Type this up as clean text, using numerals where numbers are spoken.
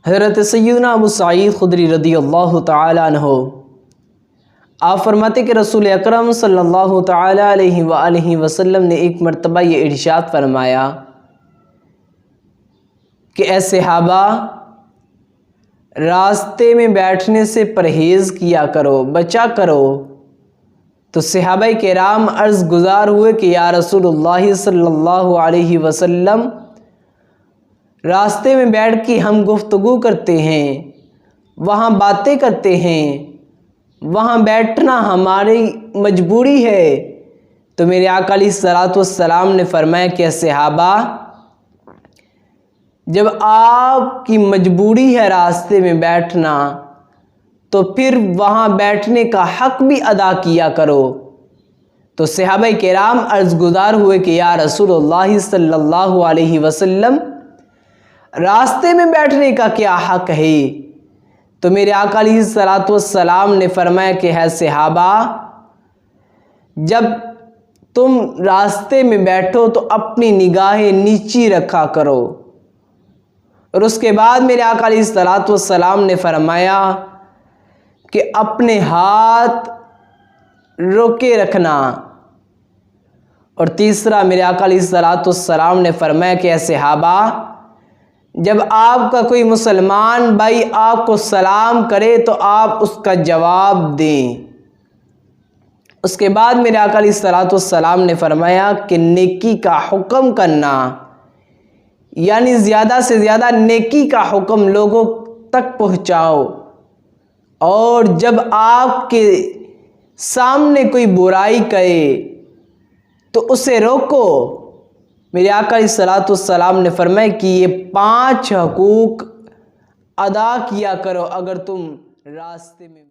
حضرت سیدنا ابو سعید خدری رضی اللہ تعالیٰ عنہ آپ فرماتے کہ رسول اکرم صلی اللہ تعالیٰ علیہ وآلہ وسلم نے ایک مرتبہ یہ ارشاد فرمایا کہ اے صحابہ، راستے میں بیٹھنے سے پرہیز کیا کرو، بچا کرو۔ تو صحابہ کرام عرض گزار ہوئے کہ یا رسول اللہ صلی اللہ علیہ وسلم، راستے میں بیٹھ کے ہم گفتگو کرتے ہیں، وہاں باتیں کرتے ہیں، وہاں بیٹھنا ہماری مجبوری ہے۔ تو میرے آقا علیہ الصلوۃ والسلام نے فرمایا کہ صحابہ، جب آپ کی مجبوری ہے راستے میں بیٹھنا تو پھر وہاں بیٹھنے کا حق بھی ادا کیا کرو۔ تو صحابہ کرام عرض گزار ہوئے کہ یا رسول اللہ صلی اللہ علیہ وسلم، راستے میں بیٹھنے کا کیا حق ہے؟ تو میرے آقا علیہ الصلوۃ والسلام نے فرمایا کہ ہے صحابہ، جب تم راستے میں بیٹھو تو اپنی نگاہیں نیچی رکھا کرو۔ اور اس کے بعد میرے آقا علیہ الصلوۃ والسلام نے فرمایا کہ اپنے ہاتھ روکے رکھنا۔ اور تیسرا میرے آقا علیہ الصلوۃ والسلام نے فرمایا کہ اے صحابہ، جب آپ کا کوئی مسلمان بھائی آپ کو سلام کرے تو آپ اس کا جواب دیں۔ اس کے بعد میرے آقا علیہ الصلوۃ والسلام نے فرمایا کہ نیکی کا حکم کرنا، یعنی زیادہ سے زیادہ نیکی کا حکم لوگوں تک پہنچاؤ، اور جب آپ کے سامنے کوئی برائی کرے تو اسے روکو۔ میرے آقا علیہ الصلوۃ والسلام نے فرمایا کہ یہ 5 حقوق ادا کیا کرو اگر تم راستے میں